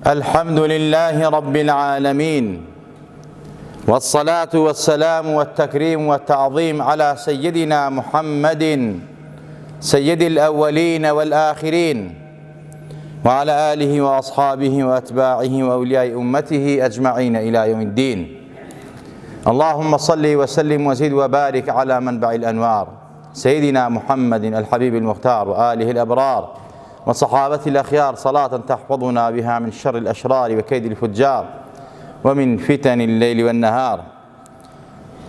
الحمد لله رب العالمين، والصلاة والسلام والتكريم والتعظيم على سيدنا محمد سيد الأولين والآخرين، وعلى آله وأصحابه وأتباعه وأولياء أمته أجمعين إلى يوم الدين. اللهم صل وسلم وزد وبارك على منبع الأنوار سيدنا محمد الحبيب المختار وآله الأبرار وصحابته الأخيار، صلاة تحفظنا بها من شر الأشرار وكيد الفجار ومن فتن الليل والنهار.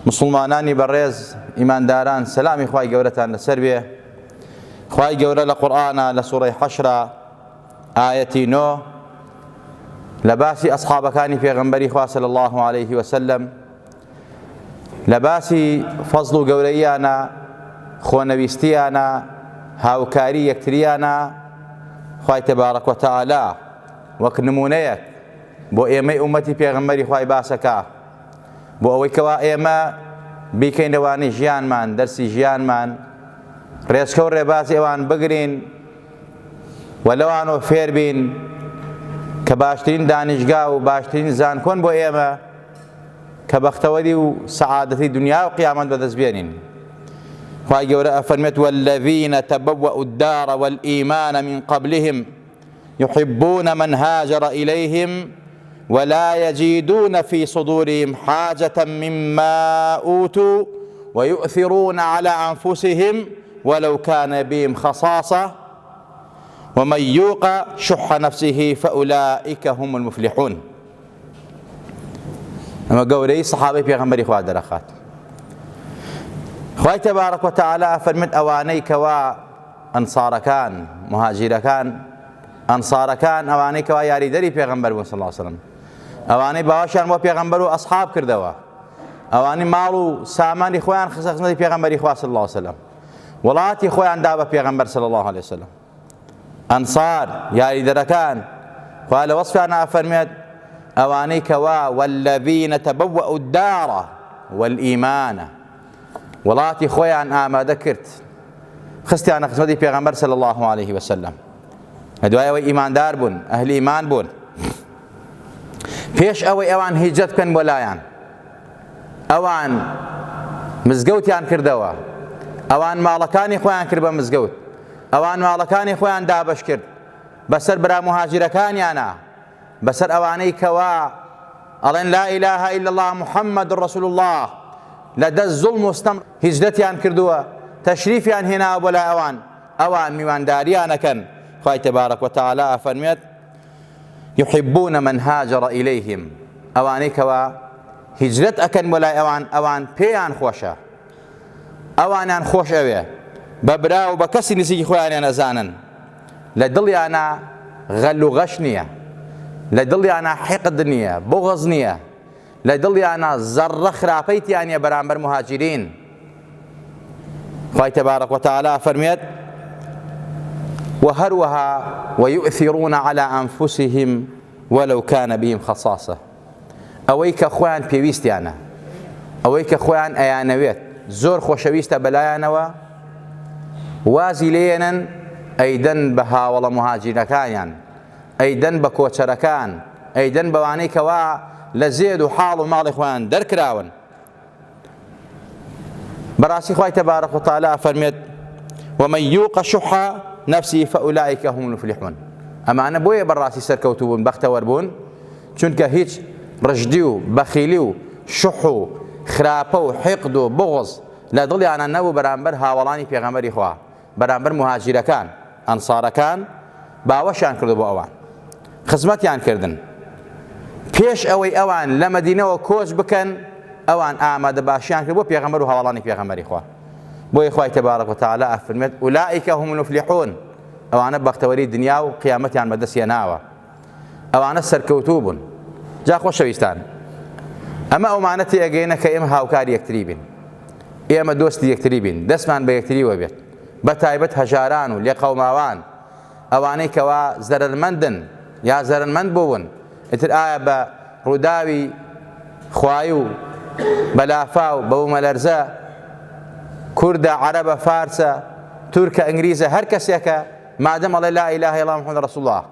مسلمانانی بەڕێز ئیمانداران، سەلامی خوای گەورەتان لەسەر بێ. خوای گەورە لە قورئانە لە سوورەی حەشرە ئایەتی 9 لە باسی ئەسحابەکانی پێغەمبەری خوا صلی الله عليه وسلم، لە باسی فەزڵ و گەورەییانە، خۆنەویستیانە، هاوکاری یەکتریانە، خوای تەبارەک و تەعالا وەک نمونەیەک بۆ ئێمەی ئومەتی پێغەمبەری خوای باسەکە، بۆ ئەوەی کەوا ئێمە بیکەینەوانی ژیانمان، دەرسی ژیانمان، ڕێچکە و ڕێبازی ئەوان بگرین و لەوانەوە فێر بین کە باشترین دانیشگا و باشترین زانکۆن بۆ ئێمە کە بەختەوەری و سەعادەتی دنیا و قیامەت بەدەست بێنین. خوای گەورە ئەفەرمێت: والذین تبوأوا الدار والإيمان من قبلهم يحبون من هاجر إليهم ولا يجدون في صدورهم حاجة مما أوتوا ويؤثرون على أنفسهم ولو كان بهم خصاصة ومن يوق شح نفسه فأولئك هم المفلحون. ئەمە گەورەی سەحابەی پێغەمبەری خوا دەرەخات. خوای تەبارەک و تەعالا فەرمێت ئەوانەی کەوا ئەنسارەکان، مهاجیرەکان، ئەنسارەکان، ئەوانەی کەوا یاریدەری پێغەمبەر بوون صلی الله علیه وسلم، ئەوانەی باوەشیان بۆ پێغەمبەر و ئەسحاب کردەوە، ئەوانەی ماڵ و سامانی خۆیان خستە خزمەتی پێغەمبەری خوا صلی الله علیه وسلم، وڵاتی خۆیان دا بە پێغەمبەر صلی الله علیه وسلم. ئەنسار یاریدەرەکان، خوا لە وەصفیانە فەرمێت ئەوانەی کەوا والذین تبوأوا الدار والإيمان، وڵاتی خۆیان ئامادە کرد خستیانە خزمەتی پێغەمبەر صلی الله عليه وسلم، لە دوایەوەی ئیماندار بوون، ئەهلی ئیمان بوون، پێش ئەوەی ئەوان هیجرەت بکەن بۆ لایەن، ئەوان مزگەوتیان کردەوە، ئەوان ماڵەکانی خۆیان کرد بە مزگەوت، ئەوان ماڵەکانی خۆیان دابەش کرد بەسەر برا مهاجرەکانیانە، بەسەر ئەوانەی کەوا ئەڵێن لا إله إلا الله محمد رسول الله، لە دەست زوڵم و ستەم هیجرەتیان کردووە، تەشریفیان هێناوە بۆ لای ئەوان، ئەوان میوانداریانەکەن. خوای تەبارەک و تەعالا فەرمێت: يحبون من هاجر إليهم، ئەوانەی کەوا هیجرەت ئەکەن بۆ لای ئەوان، ئەوان پێیان خۆشە، ئەوانیان خۆش ئەوێ، بە برا و بە کەسی نزیکی خۆیانیان ئەزانن، لە دڵیانە غەل و غەش نییە، لە دڵیانە حقد نییە، بغض نییە، لە دڵیانە زەڕە خراپەیتیان نییە بەرامبەر مهاجرین. خوای تەبارەک و تەعالا فەرمێت: وهروها ويؤثرون على أنفسهم ولو كان بهم خصاصة، ئەوەی کە خۆیان پێویستیانە، ئەوەی کە خۆیان ئەیانەوێت، زۆر خۆشەویستە بەلایەنەوە، وازی لێنن ئەیدەن بە هاوڵە مهاجرەکانیان، ئەیدەن بە کۆچەرەکان، ئەیدەن بەوانەی کەوا لە زێد و حاڵ و ماڵی خۆیان دەرکراون. بەڕاستی خوای تەبارەک و تەعالا فەرمێت: ومن يوق شح نفسه فأولئك هم المفلحون. ئەمانە بۆیە بەڕاستی سەرکەوتوو بوون، بەختەوەر بوون، چونکە هیچ ڕژدی و بەخیلی و شح و خراپە و حقد و بغض لە دڵیانە نەبوو بەرامبەر هاوڵانی پێغەمبەری خوا، بەرامبەر مهاجرەکان، ئەنسارەکان باوەشیان کردو بۆ ئەوان، خزمەتیان کردن. پێش ئەوەی ئەوان لە مەدینەوە کۆچ بکەن، ئەوان ئامادە باشیان کرد بۆ پێغەمبەر و هاوڵانی پێغەمبەری خوا. بۆیە خوای تەبارەک و تەعالا ئەفەرمێت: ئولائیک هم المفلحون، ئەوانە بەختەوەری دنیا و قیامەتیان بەدەست هێناوە، ئەوانە سەرکەوتوو بوون. جا خۆشەویستان، ئەمە ئەومانە تێگەینە کە ئێمە هاوکاری یەکتری بین، ئێمە دۆستی یەکتری بین، دەستمان بە یەکتریوە بێت، بە تایبەت هەژاران و لێقەوماوان، ئەوانەی کەوا زەرەرمەندن یا زەرەرمەند بوون، ئیتر ئایا بە ڕووداوی خوای و بەلافا و بەومەلەرزە، کوردە، عەرەبە، فارسە، تورکە، ئینگلیزە، هەر کەسێکە مادەم ئەڵێ لا إله إلا الله محمد رسول الله،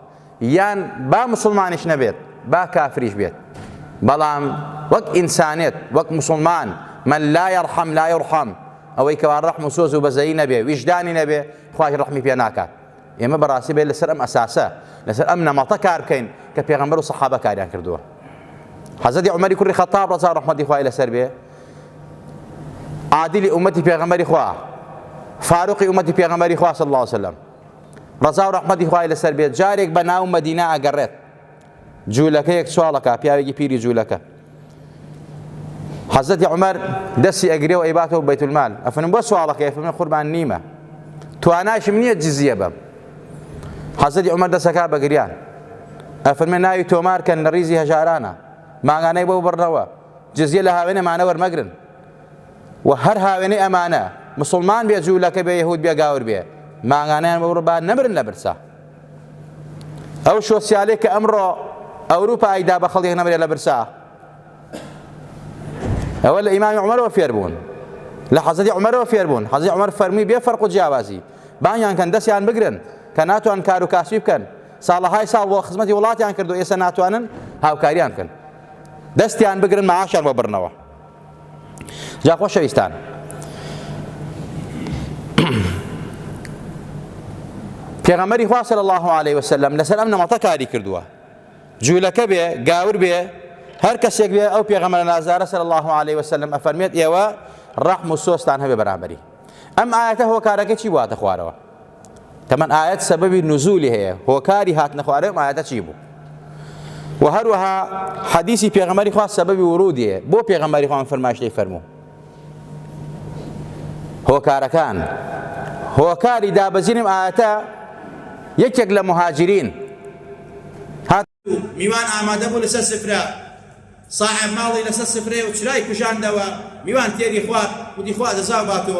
یان با مسلمانیش نەبێت با کافریش بێت بەڵام وەک ئینسانێت وەک مسلمان من لا يرحم لا يرحم ئەوەی کەوا ڕەحم و سۆز و بەزەیی نەبێ ویژدانی نەبێ خوای ڕەحمی پێ ناکات ئێمە بەڕاستی بێت لەسەر ئەم ئەساسە لەسەر ئەم نەمەتە کار بکەین کە پێغەمبەر و سەحابە کاریان کردووە حەزەتی عومەری کوڕی خەتاب ڕەزا و ڕەحمەتی خوای لەسەر بێ عادلی ئومەتی پێغەمبەری خوا فاروقی ئومەتی پێغەمبەری خوا صلی الله علیه وسلم ڕەزا و ڕەحمەتی خوای لەسەر بێت جارێک بە ناو مەدینە ئەگەڕێت جوولەکەیەک سواڵەکە پیاوێکی پیری جوولەکە حەزەتی عومەر دەستی ئەگرێ و ئەیباتەوە بەیت المال ئەفەرمێ بۆ سواڵەکە ئەفەرمێ قوربان نیمە توانایشم نییە جزیە بەم حەزەتی عومەر دەسەکا بە گریان ئەفەرمێ ناوی تۆمارکەن لە ڕیزی هەژارانە ماگانەی بۆ بڕنەوە جزیە لە هاوێنە ئەمانە وەرمەگرن و هەر هاوێنەی ئەمانە مسلمان بێ جوولەکە بێ یەهود بێ گاور بێ ماگانەیان بە بڕبان نەبرن لە برسا ئەو سۆسیالێک کە ئەمڕۆ ئەوروپا ئایدا بە خەڵک نەبرێ لە برسا ئەوە لە ئیمامی عومەرەوە فێر بوون لە حەزەتی عومەرەوە فێر بوون حەزەتی عومەر فەرمی بێ فەرق و جیاوازی بانیان کەن دەستیان بگرن کە ناتوان کار و کاسبی بکەن ساڵەهای ساڵ بۆ خزمەتی وڵاتیان کرد و ئێستا ناتوانن هاوکاریان بکەن دەستیان بگرن مەعاشیان بۆ بڕنەوە جا خۆشەویستان پێغەمبەری خوا صلی الله علیه وسلم لەسەر ئەم نەمەتە کاری کردووە جوولەکە بێ گاور بێ هەر کەسێک بێ ئەو پێغەمبەرە نازدارە صلی الله علیه وسلم ئەفەرمێت ئێوە ڕەحم و سۆزتان هەبێ بەرامبەری ئەم ئاەتە هۆکارەکە چی بواتە خوارەوە تەمەەن ئاەت سەبەبی نزولی هەیە هۆکاری هاتنە خوارەوە ئەم ئاەتە چی بوو و هەروەها حەدیسی پێغەمبەری خوا سەبەبی ورودیە بۆ پێغەمبەری خوا فەرمایشتەی فەرموو هۆکارەکان هۆکاری دابەزینم ئاەتە یەکێک لە مهاجرین میوان ئامادە بوو لەسەر سفرە صاحب ماڵی لەسەر سفرەیە و چرای کوژاندەوە میوان تێری خوارد وتی خوا دەزا باتۆ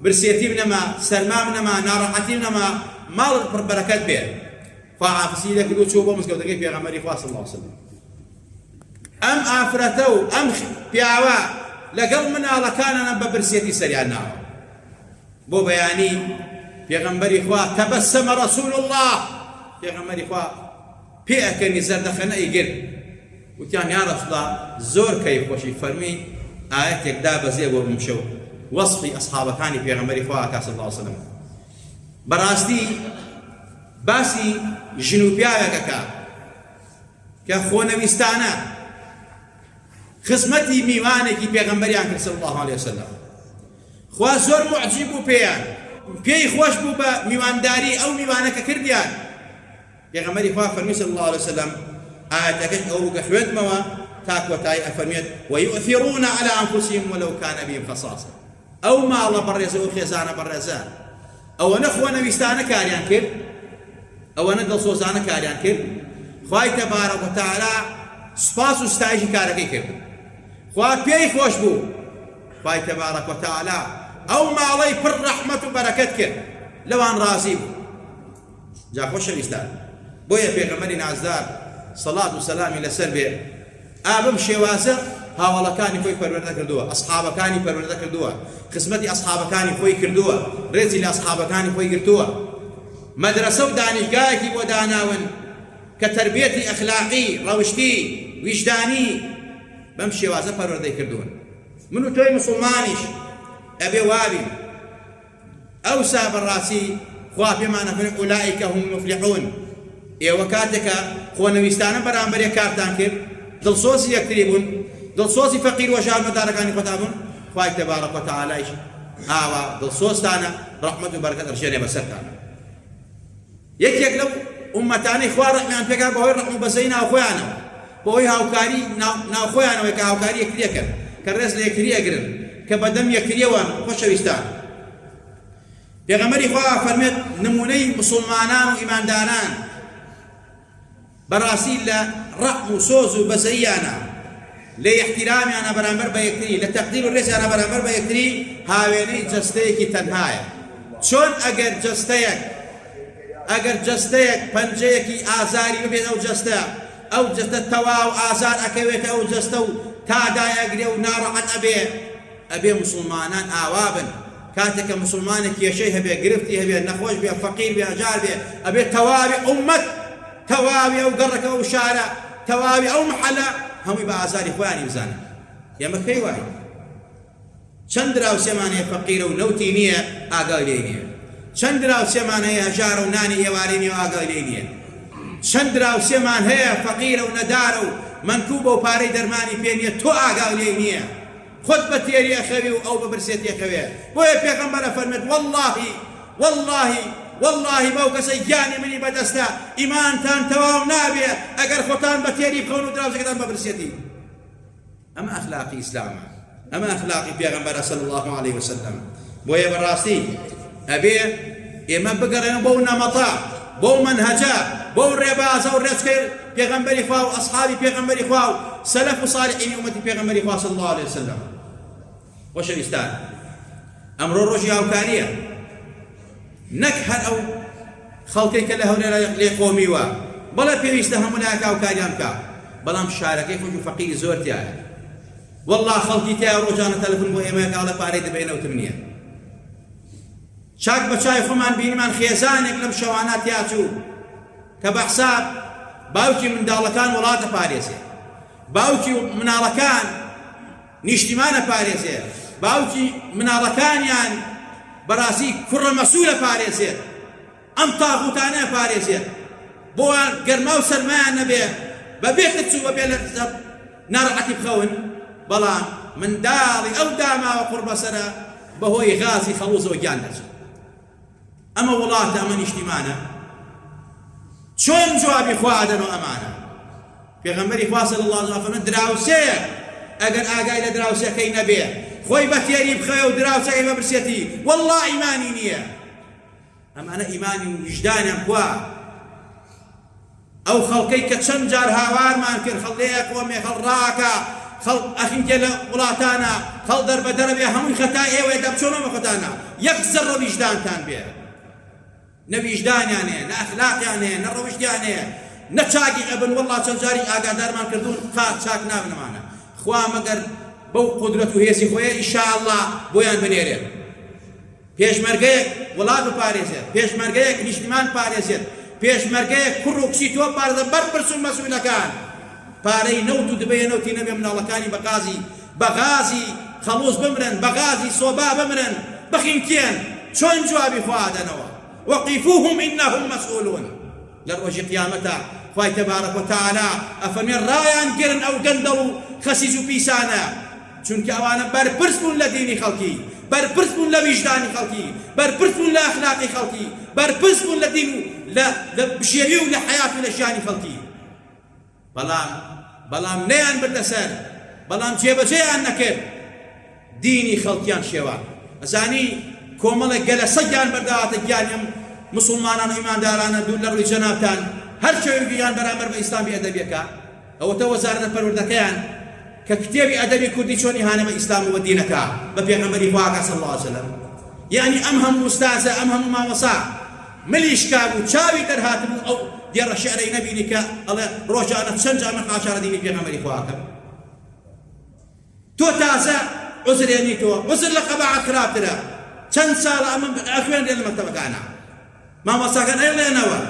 برسێتی بنەما سەرما بنەما ناڕەحەتی بنەما ماڵت پڕ بەرەکەت بێ خواحافزی لەکرد و چوو بۆ مزگەوتەکەی پێغەمبەری خوا صلی الله علیه وسلم ئەم ئافرەتە و ئەم پیاوە لەگەڵ مناڵەکانەنە بە برسێتی سەریان ناوە بۆ بەیانی پێغەمبەری خوا تەبەسەمە ڕەسوول الله پێغەمبەری خوا پێ ئەکەنی زەردەخەنە ئیگر وتیان یا ڕەسوڵڵا زۆر کەیفخۆشی فەرمی ئاەتێک دابەزێ بۆ بمشەو وەصفی ئەسحابەکانی پێغەمبەری خوا ئاکا صلی الله علیه وسلم بەڕاستی باسی ژن و پیاوێکەکە کە خۆنەویستانە خزمەتی میوانێکی پێغەمبەریان کرد صلی الله علیه وسلم خوا زۆر معجیب بوو پێیان پێی خۆش بوو بە میوانداری ئەو میوانەکە کردیان پێغەمبەری خوا فەرمی صلی الله علیه وسلم ئاەتەکەش ئەو ڕووگە خوێندمەوە تا کۆتایی ئەفەرمێت وەیؤثیڕون عەلی ئەنفوسیهم وەلەو کان بهم خەساسە ئەو ماڵە بەڕێزە و خێزانە بەڕێزە ئەوەنە خۆنەویستانە کاریان کرد ئەوەنە دڵسۆزانە کاریان کرد خوای تەبارەک و تەعالا سوپاس و ستایشی کارەکەی کرد خوا پێی خۆش بوو خوای تەبارەک و تەعالا ئەو ماڵەی پڕ ڕەحمەت و بەرەکەت کرد لەوان ڕازی بوو جا خۆشەویستان بۆیە پێغەمبەری نازدار سەڵات و سەلامی لەسەر بێ ئابم شێوازە هاوڵەکانی خۆی پەروەردە کردووە ئەسحابەکانی پەروەردە کردووە خزمەتی ئەسحابەکانی خۆی کردووە ڕێزی لە ئەسحابەکانی خۆی گرتووە مەدرسە و دانیشگایەکی بۆ داناون کە تەربیەتی ئەخلاقی ڕەوشتی ویجدانی بەم شێوازە پەروەردەی کردوون من و تۆی مسڵمانیش ئەبێ وابین ئەوسا بەڕاستی خوا پێمانە فەرمێ ئولائیکە هم المفلیحون ئێوە کاتێکە خۆنەویستانە بەرامبەر کارتان کرد دڵسۆزی یەکتری بوون دڵسۆزی فەقیر و ژارمەدارەکانی خۆتان بوون خوای تەبارەک و تەعالایش ئاوا دڵسۆزتانە ڕەحمەت و بەرەکەت ئەڕژێنێ بەسەرتانە یەکێک لەو ئوممەتانەی خوا ڕەحمیان پێکات بەهۆی ڕەحم و بەزەی ناوخۆیانەوە بەهۆی هاوکاری ناوخۆیانەوەی کە هاوکاری یەکتری ئەکەن کە ڕێز لە یەکتری ئەگرن کە بەدەم یەکتریەوە خۆشەویستان پێغەمبەری خوا فەرمێت نمونەی مسڵمانان و ئیمانداران بەڕاستی لە ڕەحم و سۆز و بەزەییانە لە احترامیانە بەرامبەر بە یەکتری لە تەقدیر و ڕێزیانە بەرامبەر بە یەکتری هاوێنەی جەستەیەکی تەنهایە چۆن ئەگەر جەستەیەک پەنجەیەکی ئازاری ببێت ئەو جەستە تەواو ئازار ئەکەوێتە ئەو جەستە و تادایەگرێ و ناڕەحەت ئەبێ مسڵمانان ئاوا بن کاتێککە مسلمانێک کێشەی هەبێ گرفتی هەبێ نەخۆش بێ فەقیر بێ هەجار بێ ئەبێ تەواوی ئومەت تەواوی ئەو گەڕەکە ئەو شارە تەواوی ئەو محەلە هەمووی بە ئازاری خۆیانی بزانن. ئێمە کەی وای چەند دراوسێمان هەیە فەقیرە و نەوتی نییە ئاگای لێ نییە، چەند دراوسێمان هەیە هەژارە و نانی ئێوارەی نییە و ئاگای لێ نییە، چەند دراوسێمان هەیە فەقیرە و نەدارە و منکوبە و پارەی دەرمانی پێ نییە تۆ ئاگای لێ نییە، خۆت بە تێری ئەخەوی و ئەو بە برسێت ئەخەوێ. بۆیە پێغەمبەر فەرمێت والله باو کەسەی گیانی منی بەدەستە ئیمانتان تەواو نابێ ئەگەر خۆتان بە تێری بخەون و دراوسەکەتان بە برسێتی. ئەمە ئەخلاقی ئیسلامە، ئەمە ئەخلاقی پێغەمبەرە صلی الله عليه وسلم. بۆیە بەڕاستی ئەبێ ئێمە بگەڕێنە بەو نەمەتە، بەو منهەجە، بەو ڕێبازە و ڕێچکەی پێغەمبەری خوا و ئەصحابی پێغەمبەری خوا و سەلەف و صالحینی ئومەتی پێغەمبەری خوا صلی الله عليه وسلم. خۆشەویستان، ئەمڕۆ ڕۆژی هاوکاریە، نەک هەر ئەو خەڵکەی کە لە هەولێرە لێ قۆمیوە بەڵێ پێویستە هەموو لایەک هاوکاریان بکە، بەڵام شارەکەی خۆی و فەقیری زۆر تایە. والله خەڵکی تایە ڕۆژانە تەلەفۆن بۆ ئێمە گاڵە پارەی دەبێنەوتم نییە. چاک بە چای خۆمان بینیمان خێزانێک لەم شەوانە تیاچوو کە بە حساب باوکی منداڵەکان وڵاتە پارێزێ، باوکی مناڵەکان نیشتیمانە پارێزێ، باوکی مناڵەکانیان بەڕاستی کوڕە مەسوولە پارێزێت، ئەم تاغوتانەیە پارێزێت، بۆیان گەرما و سەرمایان نەبێ بەبێ تچوو بەبێ لە ناڕەحەتی بخەون، بەڵام منداڵی ئەو داماوە قوڕ بەسەرە بەهۆی غازی خەڵوزەوە گیان دەچێت. ئەمە وڵاتە، ئەمە نیشتیمانە، چۆن جوابی خوا دەنەوە ئەمانە؟ پێغەمبەری خوا صلی الله علیه و سلم دراوسەیە ئەگەر ئاگای لە دراوسەکەی نەبێ خۆی بە تێری بخەوێ و دراوسەکەی بەبرسێتی والله ئیمانی نییە. ئەمانە ئیمانی وجدانیان کوا. ئەو خەڵکەی کە چەند جار هاوارمان کرد خەڵەیە قۆمێ خەڵڕاکە خەڵ ئەخینکە لە وڵاتانە خەڵ دەربەدەرە بێ هەمووی خەتا ئێوەیە دەبچۆنەوە خەتانە یەک زەڕە ویجدانتان بێ، نە ویجدانیان هەیە، نە ئەخلاقیان هەیە، نە ڕەوشتیان هەیە، نە چاکی ئەبن. والله چەند جاری ئاگادارمان کردوون چاک نابنەمانە. خوا مەگەر بەو قودرەت و هێزی خۆیە ئینشاءالله بۆیان بنێرێت، پێشمەرگەیەک وڵات بپارێزێت، پێشمەرگەیەک نیشتیمان پارێزێت، پێشمەرگەیەک کوڕ و کچی تۆ پارێزە بەرپرس و مەسئولەکان پارەی نەوت و دبێ نەوتی نەبێ مناڵەکانی بە غازی خەڵوز بمرن، بە غازی سۆبا بمرن، بخینکێن. چۆن جوابی خوا دەنەوە؟ وقفوهم إنهم مسؤولون. لروج قيامته خوای تبارك وتعالى ئەفەرمێ ڕایان گرن ئەو گەندەڵ و خەسیز و پیسانە، چونکە ئەوانە بەرپرس بوون لە دینی خەڵکی، بەرپرس بوون لە ویژدانی خەڵکی، بەرپرس بوون لە ئەخلاقی خەڵکی، بەرپرس بوون لە دین و لە بژێوی و لە حەیات و لە ژیانی خەڵکی. بەڵام نەیان بردە سەر، بەڵام جێبەجێیان نەکرد دینی خەڵکیان شێوە. ئەزانی کۆمەڵێک گەلە سەگیان بەرداواتە گیانیم مسلمانان و ئیماندارانە دوور لە ڕووی جەنابتان هەر شێوەیەکیان بەرامبەر بە ئیسلامی ئەدەبیەکە. ئەوەتە وەزارەتە پەروەردەکەیان کە کتێبی ئەدەبی کوردی چۆنی هانە بە ئیسلام و دینەکە بە پێغەمبەری خوا صلی الله علیه وسلم. یعنی ئەم هەموو ئوستازە، ئەم هەموو مامۆسا ملیشکا بوو، چاوی دەرهات بوو ئەو دیێڕە شێعرەی نەبینی کە ئەڵێ ڕۆژانە چەند جار من قاچارە دینی پێغەمبەری خواکەم. تۆ تازە عوزرێنیتەوە، عوزر لە قەباعەت خراپترە. چەند ساڵە ئەمە ئەخوێنرێن لە مەکتەبەکانە، مامۆساکان ئەیڵێنەوە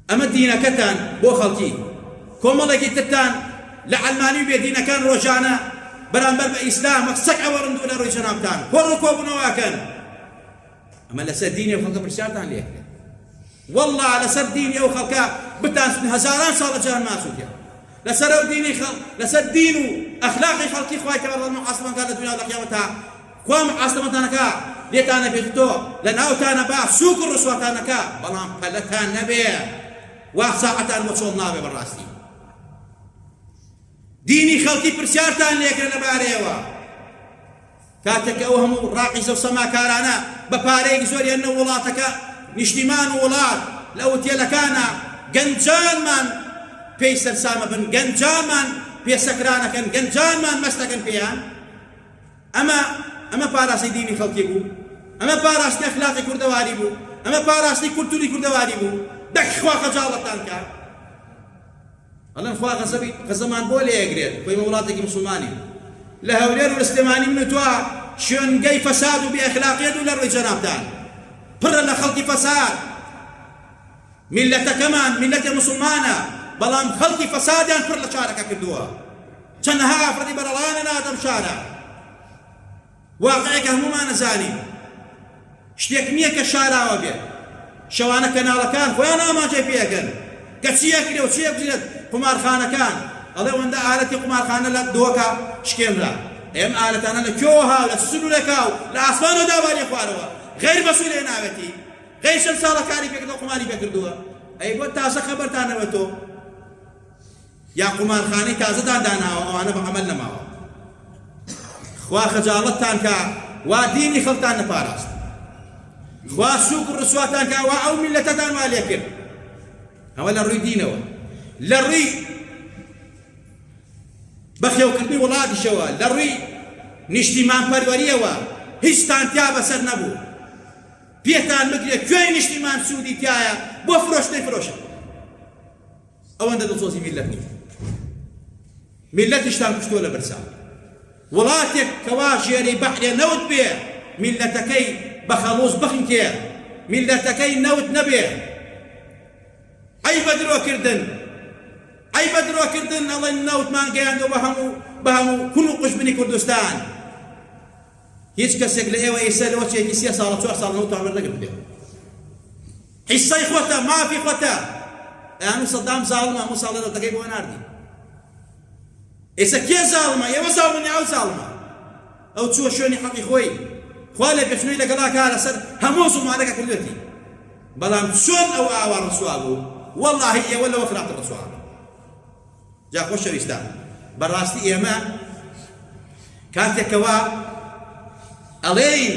ئەمە دینەکەتان بۆ خەڵکی، کۆمەڵێکی ترتان لە عەلمانی و بێدینەکان ڕۆژانە بەرامبەر بە ئیسلام سەگ ئەوەڕندوو لە ڕووی جەنابتان کۆڕ و کۆبوونەوەکەن. ئەمە لەسەر دینی ئەو خەڵکە پرسیارتان لێ کرد. والله لەسەر دینی ئەو خەڵکە بتانسن هەزاران ساڵە جان ماسووتە لەسەر ئەو دینی لەسەر دین و ئەخلاقی خەڵکی خوای تەبارەک محاسبەتان لە دنیا و لە قیامەتە. خوا محاسبەتانەکە لێتانە بێتۆ لە ناوتانە با سووک و ڕسواتانەکە، بەڵام پەلەتان نەبێ وا ساعەتان بۆ چۆڵ نابێ. بەڕاستی دینی خەڵکی پرسیارتان لێکرێ لەبارەیەوە کاتێک ئەو هەموو ڕاقیزە و سەماکارانە بە پارەیەکی زۆریان لە وڵاتەکە نیشتیمان و وڵات لە ئوتێلەکانە گەنجانمان پێی سەرسامە بن، گەنجانمان پێسەکرانەکەن، گەنجانمان مەستەکەن پێیان. ئەمە پاراستی دینی خەڵکی بوو، ئەمە پاراستی ئەخلاقی کوردەواری بوو، ئەمە پاراستی کولتوری کوردەواری بوو. دەخوا خەجاڵەتان کە ئەڵێن خوا غەزەمان بۆ لێگرێت بۆی وڵاتێکی مسلمانی لە هەولێر و لە سلێمانی منوتوە شوێنگەی فەساد و بێئەخلاقیەت و لە ڕووی جەنابتان پڕە لە خەڵکی فەساد. میلەتەکەمان میلەتە مسلمانە بەڵام خەڵکی فەسادیان پڕ لە شارەکە کردووە چەندەها ئافرەتی بەرەڵانە نادەم شارە واقعەکە هەمومان نەزانین شتێک نییە کە شاراوە بێت شەوانە کەناڵەکان خۆیان ئاماژەی پێەکەن کە چیە کرێ و چیە بژێت قومارخانەکان ئەڵێ ئەوەندە ئالەتی قومارخانە لە دۆکە شکێنرا ئێم ئالەتانە لە کێوە هاو لە سنوورەکە و لە ئاسمانەوە داباری خوارەوە غەیر بەسوولێ ناوێتی غەیر چەند ساڵە کاری پێکردەوە قوماری پێکردووە ئەی بۆ تازە خەبەرتانەوە تۆ یا قومارخانەی تازەتان داناوە ئەوانە بە عەمەل نەماوە خوا خەجاڵەتتان کە وا دینی خەڵکتان نەپاراست خوا سووک و ڕسواتان کە وا ئەو میلەتەتان وا لێ کرد ئەوە لە ڕووی دینەوە لە ڕووی بەخێوکردنی وڵاتیشەوە لە ڕووی نیشتیمان پەروەریەوە هیچتان تیا بەسەر نەبوو پێتان بگرێت کوێی نیشتیمان سوودی تایە بۆ فرۆشتەی فرۆشە ئەوەندە دڵسۆزی میلەت نییە میلەتیشتان کوشتووە لە بەرسا وڵاتێک کەوا ژێرەی بەحرێ نەوت بێ میلەتەکەی بە خەڵوز بخنکێ میلەتەکەی نەوت نەبێ ئەی بەدرۆکردن ئەی بەدرۆکردن ئەڵێن نەوتمان گەیاندەوە بە هەموو کون و قوشبنی کوردستان هیچ کەسێک لە ئێوە ئێستا لەوە چێکی 3 ساڵە 4 ساڵ نەوتان وەرنەگرت بێ حیسەی خۆتە مافی خۆتە ئەموو سەدام زاڵمە هەموو ساڵە دەوتەکەی بۆ ناردی ئێستا کێ زاڵمە ئێوە زاڵمنی ئەو زاڵمە ئەو چووە شوێنی حەقی خۆی خوا لە پێشنەوەی لەگەڵا کا لەسەر هەموو زوڵمانەکە کردوێتی بەڵام چۆن ئەو ئاوا ڕسوا بوو وەڵڵاهی ئێوە لەوە خراپتر ڕسوا جا خۆشەویستان بەڕاستی ئێمە کاتێکەوە ئەڵێین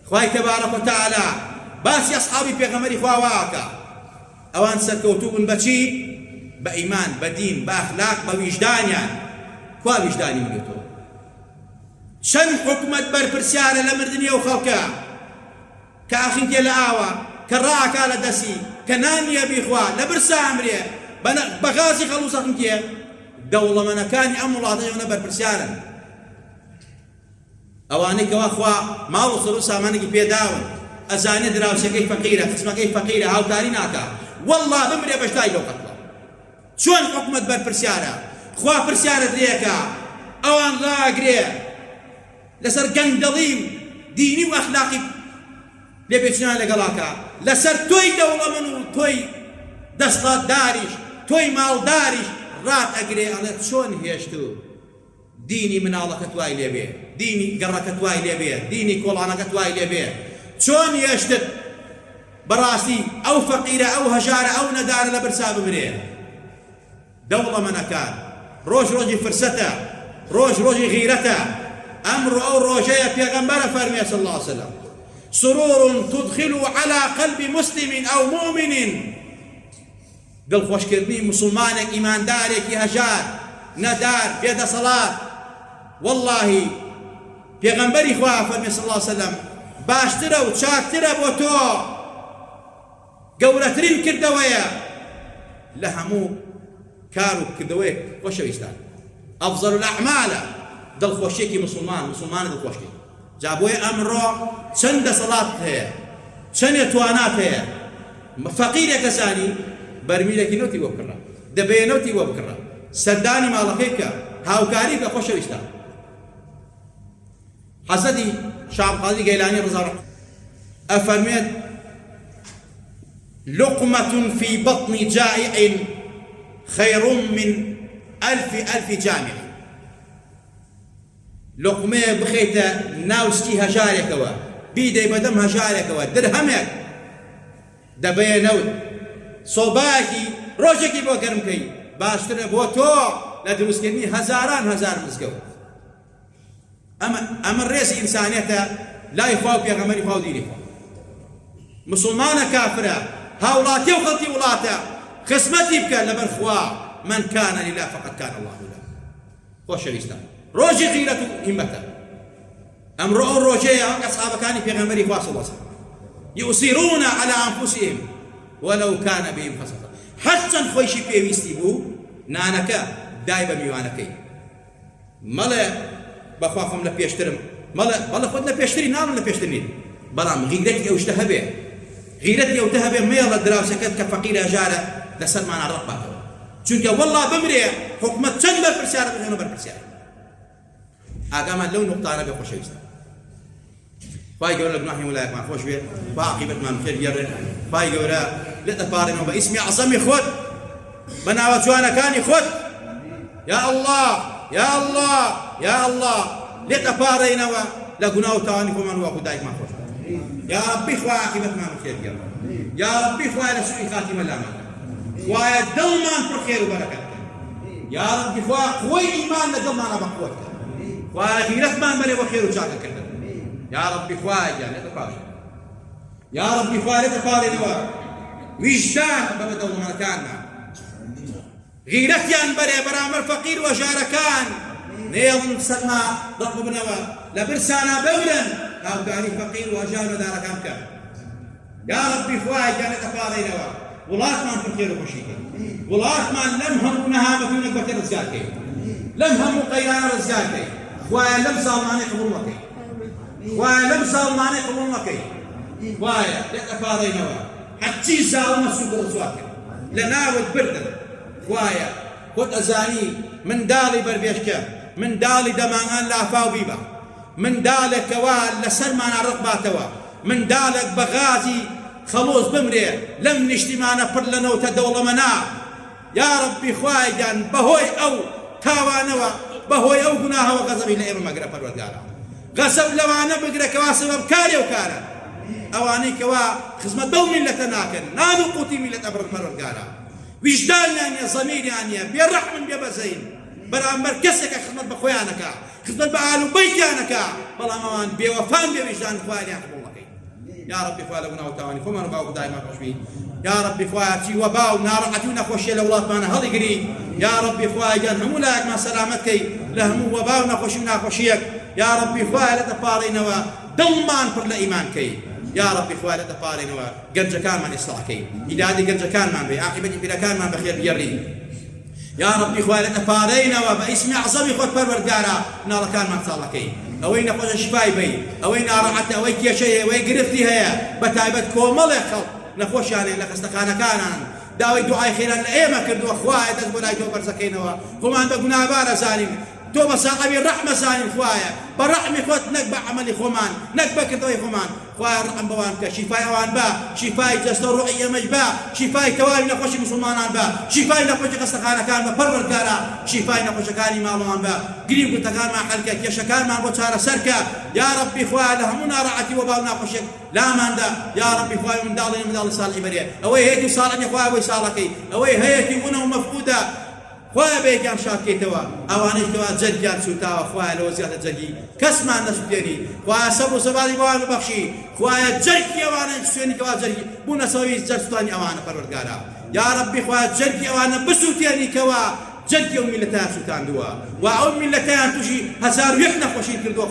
خوای تەبارەک و تەعالا باسی ئەسحابی پێغەمبەری خوا واکە ئەوان سەرکەوتوو بوون بەچی بە ئیمان بە دین بە ئەخلاق بە ویژدانیان کوا ویژدانی بگێتەوە چەند حکومەت بەرپرسیارە لە مردنی ئەو خەڵکە کە ئاخینکێ لە ئاوە کە ڕائەکا لە دەسی کە نانیە بیخوا لە برسا ئەمرێ بە غازی خەڵوز ئاخینکێ دەوڵەمەنەکانی ئەم وڵاتەیەوە بەرپرسیارن ئەوانەی کەوا خوا ماڵ و سەر و سامانێکی پێداون ئەزانێ دراوسەکەی فەقیرە خزمەکەی فەقیرە هاوکاری ناکا وەڵڵا بمرێ بەشدای لەو قەتڵە چۆن حکومەت بەرپرسیارە خوا پرسیارە درێکە ئەوان ڕاگرێ لەسەر گەندەڵی و دینی و ئەخلاقی لێپێچنیان لەگەڵاکە لەسەر تۆی دەوڵەمەن و تۆی دەسڵاتداریش تۆی ماڵداریش ڕات ئەگرێ ئەڵێ چۆن هێشتو دینی مناڵەکە توای لێبێ دینی گەڕەکە توای لێبێ دینی کۆڵانەکە توای لێبێ چۆن هێشتت بەڕاستی ئەو فەقیرە ئەو هەژارە ئەو نەدارە لە برسا بمرێ دەوڵەمەنەکان ڕۆژ ڕۆژی فرسەتە ڕۆژ ڕۆژی غیرەتە ئەمڕۆ ئەو ڕۆژەیە پێغەمبەرە فەرمێ صلی الله عليه وسلم سرور تدخل على قلب مسلم أو مؤمن دڵخۆشکردنی مسلمانێک ئیماندارێکی هەژار نەدار بێدەسەڵات واللهی پێغەمبەری خوا فەرمێ صلی الله عليه وسلم باشترە و چاکترە بۆ تۆ گەورەترین کردەوەیە لە هەموو کار و کردەوەیەک خۆشەویستان ئەفزەل الأعمالە دڵخۆشیێکی مسلمانە دڵخۆشی جا بۆیە ئەمڕۆ چەند دەسەڵات هەیە چەندێ توانات هەیە فەقیرێک کەسانی بەرمیلێکی نەوتی بۆ بکڕە دەبێ نەوتی بۆ بکڕە سەردانی ماڵەکەی بکە هاوکاری بکە خۆشەویستان حەزەتی شاب قادری گەیلانی ڕزا ئەفەرمێت لقمة في بطن جائع خير من 1000 جامع لقمەیە بخەیتە ناوسکی هەژارێکەوە بیدەی بەدەم هەژارێکەوە درهەمێک دەبەیە نەوت سۆبایەکی ڕۆژێکی بۆ گەرمکەی باشترە بۆ تۆ لە دروستکردنی هەزاران هەزار مزگەوت ئەمە ڕێزی ئینسانیەتە لای خوا و پێغەمبەری خوا و دینی خوا مسلمانە کافرە هاوڵاتیە و خەڵکی وڵاتە خزمەتی بکە لەبەر خوا من كان لله فقد كان الله له خۆشەویستان ڕۆژی غیرەت و هیمەتە ئەمڕۆ ئەو ڕۆژەیە ئەسحابەکانی پێغەمبەری خوا صلی الله عليه وسلم يؤثرون على أنفسهم ولو كان بهم خصاصة حەچەند خۆیشی پێویستی بوو نانەکە دای بە میوانەکەی مەڵێ بەخوا خۆم لە پێشترم بەڵێ خۆت لە پێشتری ناڵم لە پێشتر نیت بەڵام غیرەتی ئەو شتە هەبێ غیرەتی ئەو هەبێ مێڵە دراوسەکەت کە فەقیرە ژارە لەسەرمانە ڕەقباتەوە چونکە وەڵڵا بمرێ حکومەت چەند بەرپرسیارە بێنە بەرپرسیار ئاگامان لەو نوقتانە بێ خۆشەویستە خی گەورە لە گوناحی وڵایەکمان خۆش بێ با عاقیبەتمان بخێر بگەڕێ خی گەورە لێتە پاڕێنەوە بە ئیسمی عەزەمی خۆت بە ناوە جوانەکانی خۆت یا الله یا الله یا الله لێتە پاڕێنەوە لە گونا و تاوانی خۆمان وەکو دایکمان خۆش یا ربی خوای عاقبەتمان بخێر بگەڕێ یا ربی خوای لە سوئی خاتیمە لامان خوایە دڵمان پڕ خێر و بەرەکەت یا ربی خوای قوەی ئیمان لە دڵمانە بە قووەت خوای غیرەتمان بەرێ بە خێر و چاکەکردن یا ربی خوای گیان لێتە پاڕێ یا ربی خوای لێتە پاڕێنەوە ویژدان بە بەدەوڵەمەندەکانمان غیرەتیان بەرێ بەرامبەر فەقیر و ژارەکان نێڵن سەرما ڕق ببنەوە لە برسانە بەورن هاوکاری فەقیر و ژار بەدارەکان بکەن یا ربی خوای گیان لێتە پاڕێنەوە وڵاتمان پڕ خێر و خۆشیکەی وڵاتمان لەم هەموو نەهامەتونە بەکە ڕزگارکەی لەم هەموو قەیرانە ڕزگارکەی خوایە لەم ساڵمانەی قبوڵ مەکەی خوایە لەم ساڵمانەی قبوڵ مەکەی خوایە لێتە پاڕێنەوە هەرچی زاڵمە سوود ڕزوار کرد لە ناوت بردن خوایە خۆت ئەزانی منداڵی بەربێشکە منداڵی دەماغان لافاو بیبە منداڵێکەوە لەسەرمانە ڕق باتەوە منداڵێک بە غازی خەڵۆز بمرێ لەم نیشتیمانە پڕ لەنەوتە دەوڵەمەنا یا ربی خوای گیان بەهۆی ئەو تاوانەوە بەهۆی ئەو گوناهەوە غەزەبی لە ئێمە مەگرە پەروەردگارە غەزەب لەوانە بگرێکەوە سەبەب کارێ و کارە ئەوانەی کەوا خزمەت بەو میلەتە ناکەن نان و قوتی میلەت ئەبڕن پەروەردگارە ویژدانیان نیە زەمیریان نیە بێڕەحمن بێبەزەین بەرامبەر کەسێکە خزمەت بە خۆیانەکە خزمەت بە ئال و بەیتیانەکە بەڵام ئەوان بێوەفان بێ ویژدان خوایان قبوڵ نەکەی یا ربی خوا لە گوناه و تاوانی خۆمان و باوکو دایما خۆشبی یا ربی خوایە چی وەبا و ناڕەحەتی و نەخۆشیە لە وڵاتمانە هەڵیگری یا ربی خوایە گیان هەموو لایەکمان سەلامەت کەی لە هەموو وەبا و نەخۆشی و ناخۆشیەک یا ربی خوایە لەتە پاڕێنەوە دڵمان پڕ لە ئیمان کەی یا ربی خوایە لەتە پاڕێنەوە گەنجەکانمان ئیسلاح کەی هیدایەتی گەنجەکانمان بێ عاقبەتی پیرەکانمان بەخێر بگەڕی یا ربی خوایە لەتە پاڕێنەوە بە ئیسمی عەزەمی خۆت پەروەردگارە مناڵەکانمان ساڵەکەی ئەوەی نەخۆشە شیفای بی ئەوەی ناڕەحەتە ئەوەی کێشەیە ئەوەی گرفتی هەیە بە تایبەت کۆمەڵێک خەڵک نەخۆشیانێن لە خستەخانەکانان داوای دوعای خێران لە ئێمە کردووە خوایە دەست بۆ لای تۆ بەرزەکەینەوە خۆمان بە گوناهبارە زانین تۆ بە ساقەوی ڕەحمە زانین خوایە بە ڕەحمی خۆت نەک بە عەمەلی خۆمان نەک بە کردەوەی خۆمان خوایە ڕەحم بەوان بکە شیفای ئەوان بە شیفای جەستە ڕوحی ئێمەش بە شیفای تەواوی نەخۆشی مسلمانان بە شیفای نەخۆشی خستەخانەکان بە پەروەردگارە شیفای نەخۆشەکانی ماڵەوان بە گریم گوتەکانمان حەلکە کێشەکانمان بۆ چارەسەرکە یا ربی خوایە لە هەموو ناڕەحەتی و باو ناخۆشیێک لاماندا یا ربی خوایە منداڵی ساڵحی بەرێ ئەوەی هەیەی ساڵەنی خوایە بۆی ساڵەکەی ئەوەی هەیەی ونە و مەفقودە خوایە بەیەکیان شادکەیتەوە ئەوانەی کەوا جەرگیان سوتاوە خوایە لەوە زیاتر جەرگی کەسمان نەسووتێنی خوایە سەبر و سەباتی بەوان ببەخشی خوایە جەرگی ئەوانە سوێنی کەوا جەرگی بوونە سەوەی جەرسوتانی ئەوانە پەروەردگارە یا ربی خوایە جەرگی ئەوانە بسووتێنی کەوا جەرگی ئەو میلەتیان سوتاندووە و ئەو میلەتیان تووشی هەزار و یەک نەخۆشی کردووە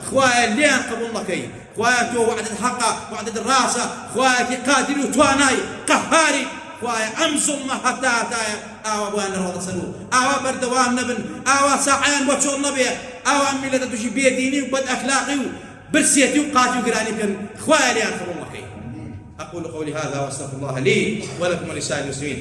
خوایە لیان قبوڵ نەکەی خوایە تۆ وعدت حەقە وعدت ڕاستە خوایەکی قادر و توانای قەهاری خوایە ئەم زوڵمە هەتا هەتایە ئاوا بۆیان لەڕۆڵە سەر و ئاوا بەردەوام نەبن ئاوا ساحەیان بۆ چۆڵ نەبێ ئاوا میلەتە تووشی بێدینی و بەدئەخلاقی و برسێتی و قاتی و گرانی بکەن خوایە لیان قبوڵ نەکەی. أقول قولي هذا وأستغفر الله لي ولكم ولسائر المسلمين.